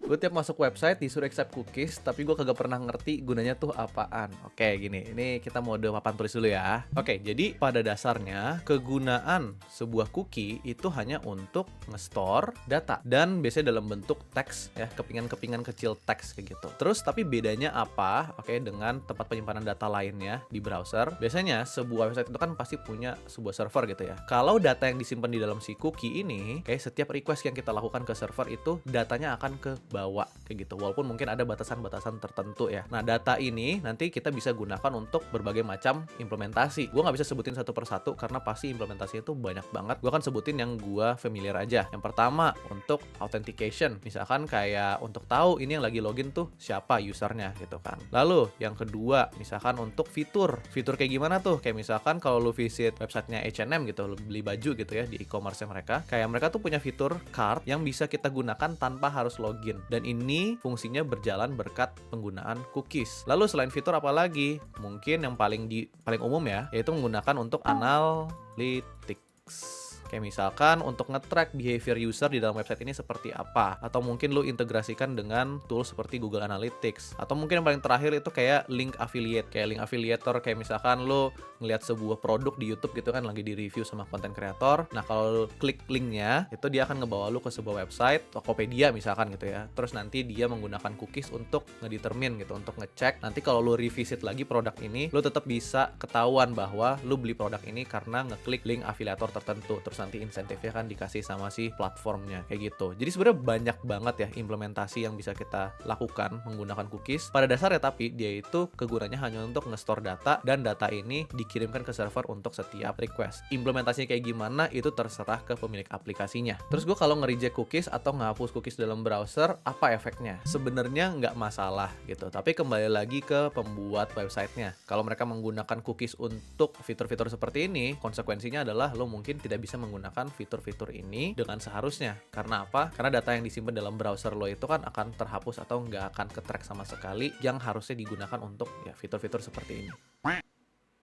Gue tiap masuk website disuruh accept cookies, tapi gue kagak pernah ngerti gunanya tuh apaan. Oke, gini, ini kita mode papan tulis dulu ya. Oke, jadi pada dasarnya kegunaan sebuah cookie itu hanya untuk nge-store data dan biasanya dalam bentuk teks ya, kepingan-kepingan kecil teks kayak gitu. Terus tapi bedanya apa? Oke, dengan tempat penyimpanan data lainnya di browser. Biasanya sebuah website itu kan pasti punya sebuah server gitu ya. Kalau data yang disimpan di dalam si cookie ini, kayak setiap request yang kita lakukan ke server itu datanya akan ke bawah kayak gitu. Walaupun mungkin ada batasan-batasan tertentu ya. Nah, data ini nanti kita bisa gunakan untuk berbagai macam implementasi. Gue nggak bisa sebutin satu persatu karena pasti implementasinya tuh banyak banget. Gue akan sebutin yang gue familiar aja. Yang pertama, untuk authentication. Misalkan kayak untuk tahu ini yang lagi login tuh siapa usernya gitu kan. Lalu, yang kedua, misalkan untuk fitur. Fitur kayak gimana tuh? Kayak misalkan kalau lu visit websitenya H&M gitu, lu beli baju gitu ya di e-commerce mereka. Kayak mereka tuh punya fitur cart yang bisa kita gunakan tanpa harus login. Dan ini fungsinya berjalan berkat penggunaan cookies. Lalu selain fitur apa lagi? Mungkin yang paling umum ya, yaitu menggunakan untuk analytics. Kayak misalkan untuk nge-track behavior user di dalam website ini seperti apa. Atau mungkin lu integrasikan dengan tools seperti Google Analytics. Atau mungkin yang paling terakhir itu kayak link affiliate. Kayak link affiliator, kayak misalkan lu ngelihat sebuah produk di YouTube gitu kan lagi di-review sama konten kreator. Nah, kalau lu klik linknya, itu dia akan ngebawa lu ke sebuah website, Tokopedia misalkan gitu ya. Terus nanti dia menggunakan cookies untuk ngedetermine gitu, untuk ngecek. Nanti kalau lu revisit lagi produk ini, lu tetap bisa ketahuan bahwa lu beli produk ini karena ngeklik link afiliator tertentu. Terus nanti insentifnya kan dikasih sama si platformnya kayak gitu. Jadi sebenarnya banyak banget ya implementasi yang bisa kita lakukan menggunakan cookies. Pada dasarnya tapi dia itu kegunaannya hanya untuk nge-store data dan data ini dikirimkan ke server untuk setiap request. Implementasinya kayak gimana itu terserah ke pemilik aplikasinya. Terus gue kalau nge-reject cookies atau ngehapus cookies dalam browser, apa efeknya? Sebenarnya nggak masalah gitu, tapi kembali lagi ke pembuat websitenya. Kalau mereka menggunakan cookies untuk fitur-fitur seperti ini, konsekuensinya adalah lo mungkin tidak bisa menggunakan fitur-fitur ini dengan seharusnya. Karena apa? Karena data yang disimpan dalam browser lo itu kan akan terhapus atau nggak akan ke-track sama sekali yang harusnya digunakan untuk ya fitur-fitur seperti ini.